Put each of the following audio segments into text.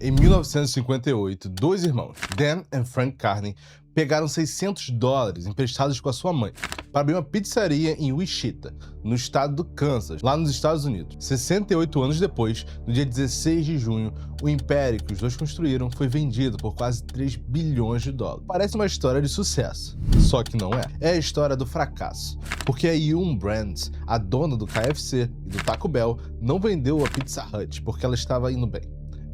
Em 1958, dois irmãos, Dan e Frank Carney, pegaram $600 emprestados com a sua mãe para abrir uma pizzaria em Wichita, no estado do Kansas, lá nos Estados Unidos. 68 anos depois, no dia 16 de junho, o império que os dois construíram foi vendido por quase $3 bilhões. Parece uma história de sucesso, só que não é. É a história do fracasso, porque a Yum Brands, a dona do KFC e do Taco Bell, não vendeu a Pizza Hut porque ela estava indo bem.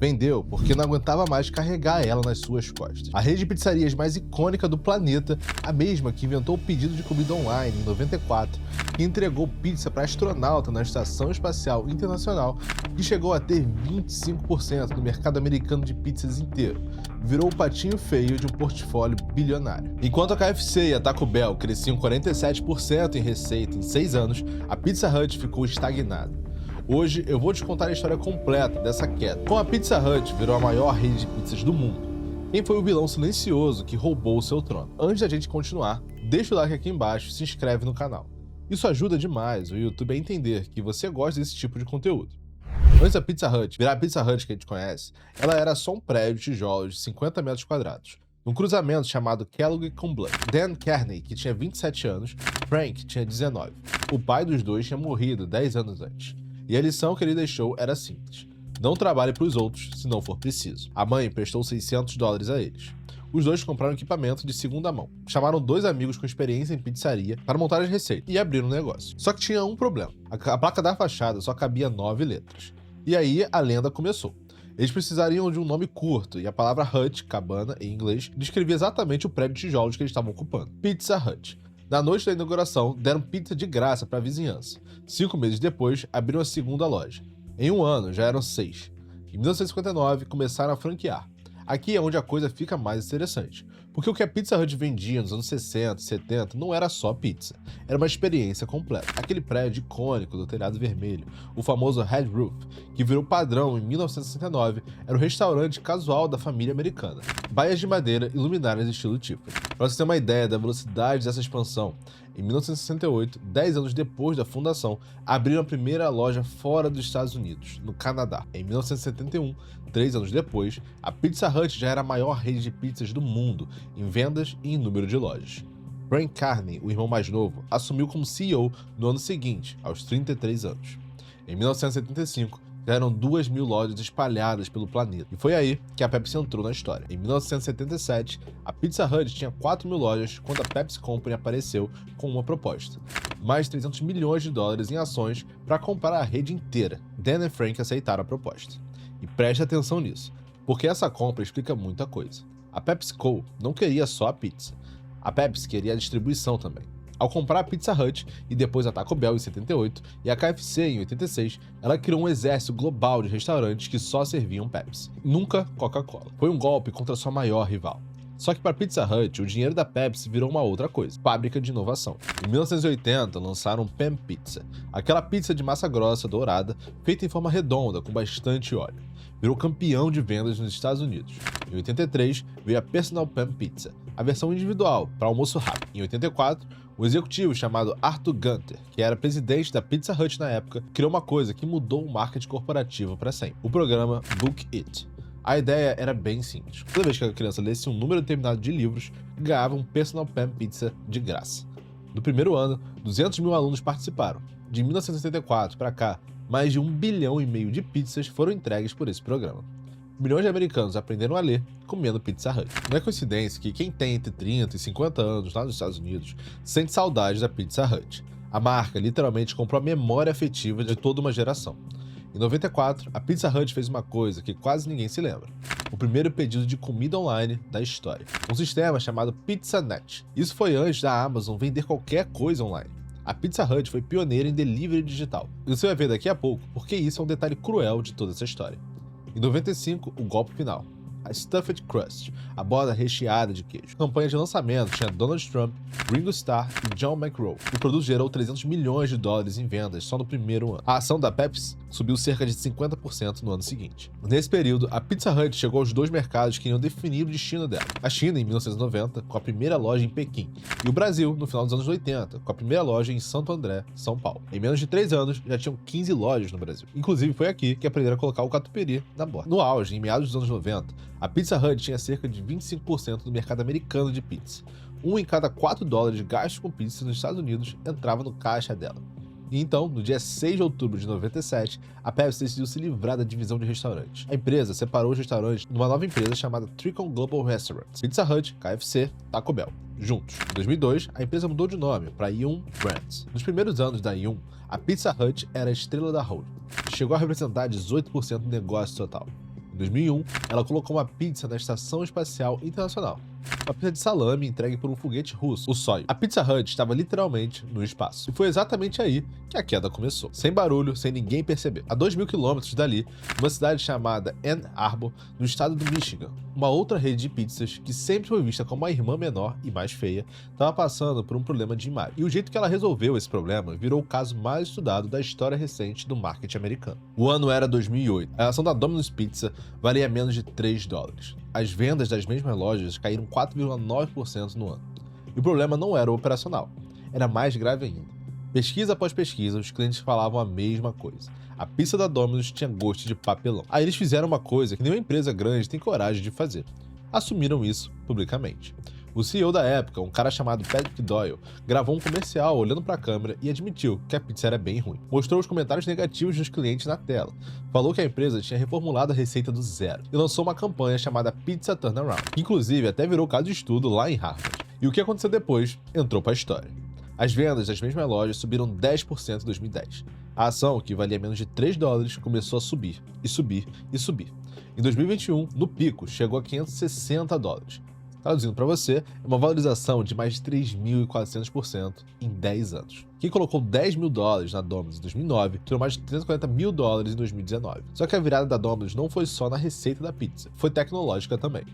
Vendeu porque não aguentava mais carregar ela nas suas costas. A rede de pizzarias mais icônica do planeta, a mesma que inventou o pedido de comida online em 94, que entregou pizza para astronauta na Estação Espacial Internacional, que chegou a ter 25% do mercado americano de pizzas inteiro, virou o patinho feio de um portfólio bilionário. Enquanto a KFC e a Taco Bell cresciam 47% em receita em 6 anos, a Pizza Hut ficou estagnada. Hoje eu vou te contar a história completa dessa queda. Como a Pizza Hut virou a maior rede de pizzas do mundo, quem foi o vilão silencioso que roubou o seu trono. Antes da gente continuar, deixa o like aqui embaixo e se inscreve no canal. Isso ajuda demais o YouTube a entender que você gosta desse tipo de conteúdo. Antes da Pizza Hut virar a Pizza Hut que a gente conhece, ela era só um prédio de tijolos de 50 metros quadrados, num cruzamento chamado Kellogg com Blood. Dan Carney, que tinha 27 anos, Frank tinha 19. O pai dos dois tinha morrido 10 anos antes. E a lição que ele deixou era simples: não trabalhe para os outros se não for preciso. A mãe emprestou $600 a eles. Os dois compraram equipamento de segunda mão. Chamaram dois amigos com experiência em pizzaria para montar as receitas e abriram um negócio. Só que tinha um problema: a placa da fachada só cabia 9 letras. E aí a lenda começou. Eles precisariam de um nome curto, e a palavra Hut, cabana em inglês, descrevia exatamente o prédio de tijolos que eles estavam ocupando: Pizza Hut. Na noite da inauguração, deram pizza de graça para a vizinhança. 5 meses depois, abriram a segunda loja. Em um ano, já eram 6. Em 1959, começaram a franquear. Aqui é onde a coisa fica mais interessante, porque o que a Pizza Hut vendia nos anos 60 e 70 não era só pizza, era uma experiência completa. Aquele prédio icônico do telhado vermelho, o famoso Red Roof, que virou padrão em 1969, era o restaurante casual da família americana. Baias de madeira e luminárias estilo Tiffany. Para você ter uma ideia da velocidade dessa expansão, em 1968, 10 anos depois da fundação, abriram a primeira loja fora dos Estados Unidos, no Canadá. Em 1971, 3 anos depois, a Pizza Hut já era a maior rede de pizzas do mundo, em vendas e em número de lojas. Frank Carney, o irmão mais novo, assumiu como CEO no ano seguinte, aos 33 anos. Em 1975, já eram 2.000 lojas espalhadas pelo planeta. E foi aí que a Pepsi entrou na história. Em 1977, a Pizza Hut tinha 4.000 lojas quando a Pepsi Company apareceu com uma proposta: mais $300 milhões em ações para comprar a rede inteira. Dan e Frank aceitaram a proposta. E preste atenção nisso, porque essa compra explica muita coisa. A PepsiCo não queria só a pizza. A Pepsi queria a distribuição também. Ao comprar a Pizza Hut e depois a Taco Bell em 78 e a KFC em 86, ela criou um exército global de restaurantes que só serviam Pepsi, nunca Coca-Cola. Foi um golpe contra sua maior rival. Só que para a Pizza Hut, o dinheiro da Pepsi virou uma outra coisa: fábrica de inovação. Em 1980, lançaram Pan Pizza, aquela pizza de massa grossa dourada, feita em forma redonda com bastante óleo. Virou campeão de vendas nos Estados Unidos. Em 83, veio a Personal Pan Pizza, a versão individual, para almoço rápido. Em 84, o executivo chamado Arthur Gunter, que era presidente da Pizza Hut na época, criou uma coisa que mudou o marketing corporativo para sempre: o programa Book It. A ideia era bem simples. Toda vez que a criança lesse um número determinado de livros, ganhava um Personal Pan Pizza de graça. No primeiro ano, 200 mil alunos participaram. De 1974 para cá, mais de 1,5 bilhão de pizzas foram entregues por esse programa. Milhões de americanos aprenderam a ler comendo Pizza Hut. Não é coincidência que quem tem entre 30 e 50 anos lá nos Estados Unidos sente saudade da Pizza Hut. A marca literalmente comprou a memória afetiva de toda uma geração. Em 94, a Pizza Hut fez uma coisa que quase ninguém se lembra: o primeiro pedido de comida online da história. Um sistema chamado PizzaNet. Isso foi antes da Amazon vender qualquer coisa online. A Pizza Hut foi pioneira em delivery digital. E você vai ver daqui a pouco porque isso é um detalhe cruel de toda essa história. Em 95, o golpe final. a Stuffed Crust, a borda recheada de queijo. A campanha de lançamento tinha Donald Trump, Ringo Starr e John McEnroe. O produto gerou 300 milhões de dólares em vendas só no primeiro ano. A ação da Pepsi subiu cerca de 50% no ano seguinte. Nesse período, a Pizza Hut chegou aos dois mercados que iriam definir o destino dela. A China, em 1990, com a primeira loja em Pequim, e o Brasil, no final dos anos 80, com a primeira loja em Santo André, São Paulo. Em menos de 3 anos, já tinham 15 lojas no Brasil. Inclusive, foi aqui que aprenderam a colocar o catupiry na borda. No auge, em meados dos anos 90, a Pizza Hut tinha cerca de 25% do mercado americano de pizza. Um em cada 4 dólares gastos com pizza nos Estados Unidos entrava no caixa dela. E então, no dia 6 de outubro de 97, a Pepsi decidiu se livrar da divisão de restaurantes. A empresa separou os restaurantes numa nova empresa chamada Tricon Global Restaurants, Pizza Hut, KFC, Taco Bell, juntos. Em 2002, a empresa mudou de nome para Yum! Brands. Nos primeiros anos da Yum!, a Pizza Hut era a estrela da holding. Chegou a representar 18% do negócio total. Em 2001, ela colocou uma pizza na Estação Espacial Internacional. Uma pizza de salame entregue por um foguete russo, o Soyuz. A Pizza Hut estava literalmente no espaço. E foi exatamente aí que a queda começou. Sem barulho, sem ninguém perceber. A 2.000 quilômetros dali, numa cidade chamada Ann Arbor, no estado do Michigan, uma outra rede de pizzas, que sempre foi vista como a irmã menor e mais feia, estava passando por um problema de imagem. E o jeito que ela resolveu esse problema virou o caso mais estudado da história recente do marketing americano. O ano era 2008. A ação da Domino's Pizza valia menos de 3 dólares. As vendas das mesmas lojas caíram 4,9% no ano. E o problema não era o operacional, era mais grave ainda. Pesquisa após pesquisa, os clientes falavam a mesma coisa. A pizza da Domino's tinha gosto de papelão. Aí eles fizeram uma coisa que nenhuma empresa grande tem coragem de fazer. Assumiram isso publicamente. O CEO da época, um cara chamado Patrick Doyle, gravou um comercial olhando para a câmera e admitiu que a pizza era bem ruim. Mostrou os comentários negativos dos clientes na tela. Falou que a empresa tinha reformulado a receita do zero e lançou uma campanha chamada Pizza Turnaround, que inclusive até virou caso de estudo lá em Harvard. E o que aconteceu depois entrou para a história. As vendas das mesmas lojas subiram 10% em 2010. A ação, que valia menos de 3 dólares, começou a subir, e subir, e subir. Em 2021, no pico, chegou a 560 dólares. Traduzindo para você, é uma valorização de mais de 3.400% em 10 anos. Quem colocou 10 mil dólares na Domino's em 2009 tirou mais de 340 mil dólares em 2019. Só que a virada da Domino's não foi só na receita da pizza, foi tecnológica também.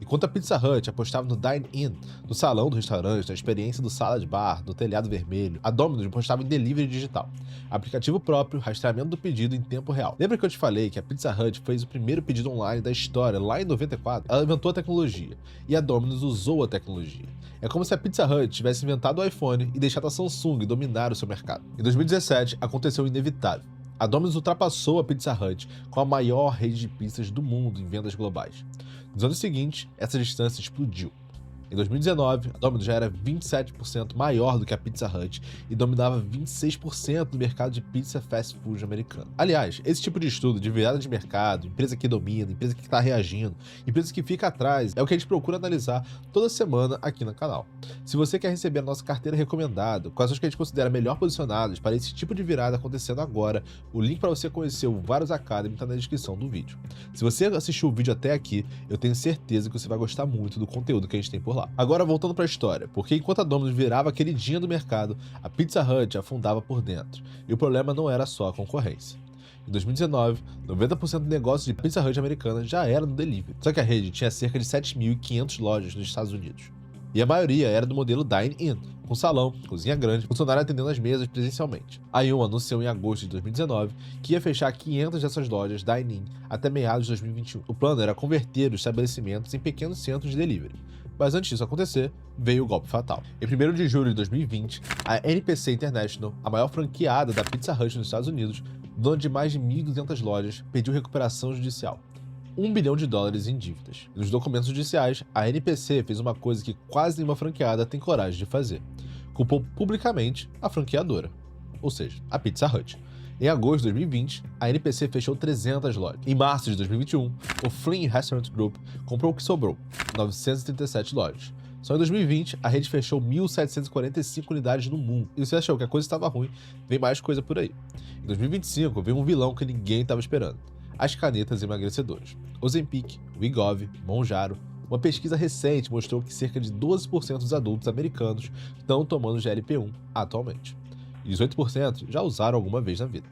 Enquanto a Pizza Hut apostava no dine-in, no salão do restaurante, na experiência do salad bar, do telhado vermelho, a Domino's apostava em delivery digital, aplicativo próprio, rastreamento do pedido em tempo real. Lembra que eu te falei que a Pizza Hut fez o primeiro pedido online da história lá em 94? Ela inventou a tecnologia, e a Domino's usou a tecnologia. É como se a Pizza Hut tivesse inventado o iPhone e deixado a Samsung dominar o seu mercado. Em 2017, aconteceu o inevitável. A Domino's ultrapassou a Pizza Hut com a maior rede de pizzas do mundo em vendas globais. Nos anos seguintes, essa distância explodiu. Em 2019, a Domino's já era 27% maior do que a Pizza Hut e dominava 26% do mercado de pizza fast food americano. Aliás, esse tipo de estudo de virada de mercado, empresa que domina, empresa que está reagindo, empresa que fica atrás, é o que a gente procura analisar toda semana aqui no canal. Se você quer receber a nossa carteira recomendada, quais são as que a gente considera melhor posicionadas para esse tipo de virada acontecendo agora, o link para você conhecer o Varus Academy está na descrição do vídeo. Se você assistiu o vídeo até aqui, eu tenho certeza que você vai gostar muito do conteúdo que a gente tem por lá. Agora voltando para a história, porque enquanto a Domino's virava a queridinha do mercado, a Pizza Hut afundava por dentro, e o problema não era só a concorrência. Em 2019, 90% do negócio de Pizza Hut americana já era no delivery, só que a rede tinha cerca de 7.500 lojas nos Estados Unidos. E a maioria era do modelo dine-in, com salão, cozinha grande, funcionário atendendo as mesas presencialmente. A Yum! Anunciou em agosto de 2019 que ia fechar 500 dessas lojas dine-in até meados de 2021. O plano era converter os estabelecimentos em pequenos centros de delivery. Mas antes disso acontecer, veio o golpe fatal. Em 1º de julho de 2020, a NPC International, a maior franqueada da Pizza Hut nos Estados Unidos, dona de mais de 1.200 lojas, pediu recuperação judicial. $1 bilhão em dívidas. E nos documentos judiciais, a NPC fez uma coisa que quase nenhuma franqueada tem coragem de fazer. Culpou publicamente a franqueadora, ou seja, a Pizza Hut. Em agosto de 2020, a NPC fechou 300 lojas. Em março de 2021, o Flynn Restaurant Group comprou o que sobrou, 937 lojas. Só em 2020, a rede fechou 1.745 unidades no mundo. E você achou que a coisa estava ruim, vem mais coisa por aí. Em 2025, veio um vilão que ninguém estava esperando: as canetas emagrecedoras. Ozempic, Wegovy, Mounjaro. Uma pesquisa recente mostrou que cerca de 12% dos adultos americanos estão tomando GLP-1 atualmente. E 18% já usaram alguma vez na vida.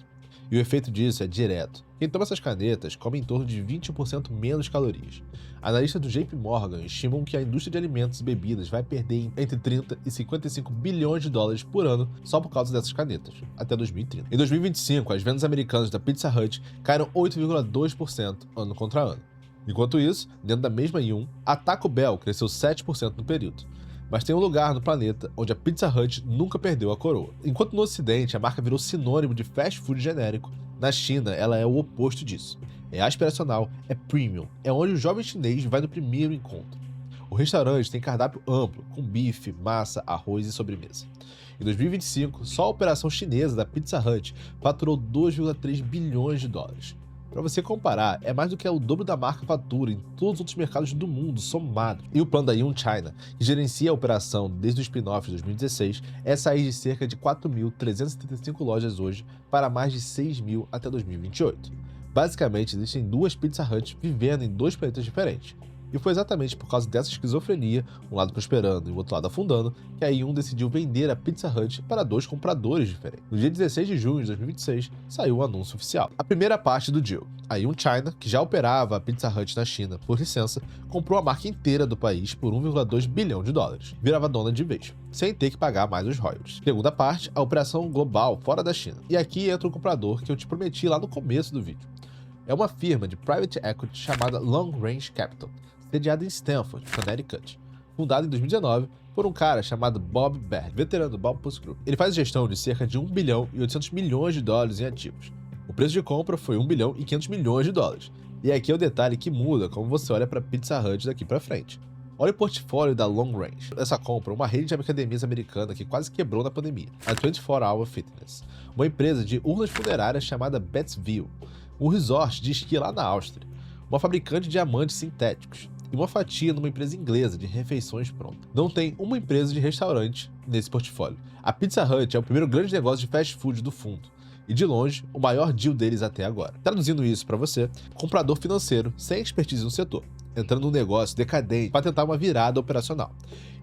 E o efeito disso é direto. Quem toma essas canetas come em torno de 21% menos calorias. Analistas do JP Morgan estimam que a indústria de alimentos e bebidas vai perder entre 30 e 55 bilhões de dólares por ano só por causa dessas canetas, até 2030. Em 2025, as vendas americanas da Pizza Hut caíram 8,2% ano contra ano. Enquanto isso, dentro da mesma Y1, a Taco Bell cresceu 7% no período. Mas tem um lugar no planeta onde a Pizza Hut nunca perdeu a coroa. Enquanto no Ocidente a marca virou sinônimo de fast food genérico, na China ela é o oposto disso. É aspiracional, é premium, é onde o jovem chinês vai no primeiro encontro. O restaurante tem cardápio amplo, com bife, massa, arroz e sobremesa. Em 2025, só a operação chinesa da Pizza Hut faturou 2,3 bilhões de dólares. Para você comparar, é mais do que o dobro da marca fatura em todos os outros mercados do mundo somados. E o plano da Yum China, que gerencia a operação desde o spin-off de 2016, é sair de cerca de 4.375 lojas hoje para mais de 6.000 até 2028. Basicamente, existem duas Pizza Hut vivendo em dois planetas diferentes. E foi exatamente por causa dessa esquizofrenia, um lado prosperando e o outro lado afundando, que a Yum decidiu vender a Pizza Hut para dois compradores diferentes. No dia 16 de junho de 2026, saiu o anúncio oficial. A primeira parte do deal. A Yum China, que já operava a Pizza Hut na China por licença, comprou a marca inteira do país por 1,2 bilhão de dólares. Virava dona de vez, sem ter que pagar mais os royalties. Segunda parte, a operação global fora da China. E aqui entra o comprador que eu te prometi lá no começo do vídeo. É uma firma de private equity chamada Long Range Capital, sediada em Stanford, Connecticut, fundada em 2019 por um cara chamado Bob Baird, veterano do Balpus Group. Ele faz gestão de cerca de 1 bilhão e 800 milhões de dólares em ativos. O preço de compra foi 1 bilhão e 500 milhões de dólares. E aqui é o detalhe que muda como você olha para a Pizza Hut daqui para frente. Olha o portfólio da Long Range. Essa compra é uma rede de academias americana que quase quebrou na pandemia, a 24 Hour Fitness, uma empresa de urnas funerárias chamada Bettsville, um resort de esqui lá na Áustria, uma fabricante de diamantes sintéticos e uma fatia numa empresa inglesa de refeições prontas. Não tem uma empresa de restaurante nesse portfólio. A Pizza Hut é o primeiro grande negócio de fast food do fundo e, de longe, o maior deal deles até agora. Traduzindo isso para você, comprador financeiro sem expertise no setor, entrando num negócio decadente para tentar uma virada operacional.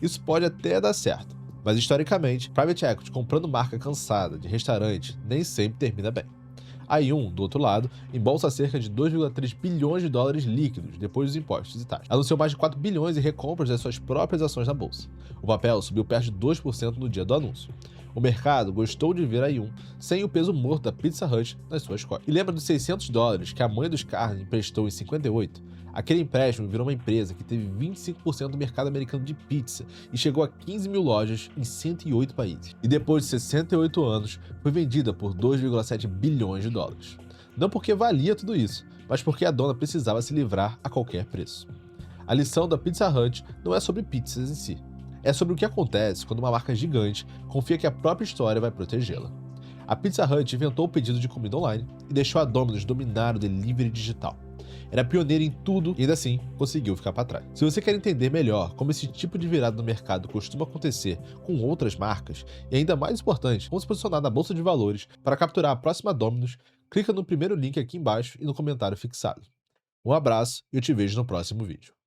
Isso pode até dar certo, mas historicamente, private equity comprando marca cansada de restaurante nem sempre termina bem. A Yum, do outro lado, embolsa cerca de 2,3 bilhões de dólares líquidos depois dos impostos e taxas. Anunciou mais de 4 bilhões em recompras das suas próprias ações na bolsa. O papel subiu perto de 2% no dia do anúncio. O mercado gostou de ver a Yum sem o peso morto da Pizza Hut nas suas costas. E lembra dos 600 dólares que a mãe dos Carne emprestou em 58? Aquele empréstimo virou uma empresa que teve 25% do mercado americano de pizza e chegou a 15 mil lojas em 108 países. E depois de 68 anos, foi vendida por 2,7 bilhões de dólares. Não porque valia tudo isso, mas porque a dona precisava se livrar a qualquer preço. A lição da Pizza Hut não é sobre pizzas em si. É sobre o que acontece quando uma marca gigante confia que a própria história vai protegê-la. A Pizza Hut inventou o pedido de comida online e deixou a Domino's dominar o delivery digital. Era pioneira em tudo e ainda assim conseguiu ficar para trás. Se você quer entender melhor como esse tipo de virada no mercado costuma acontecer com outras marcas, e ainda mais importante, como se posicionar na bolsa de valores para capturar a próxima Domino's, clica no primeiro link aqui embaixo e no comentário fixado. Um abraço e eu te vejo no próximo vídeo.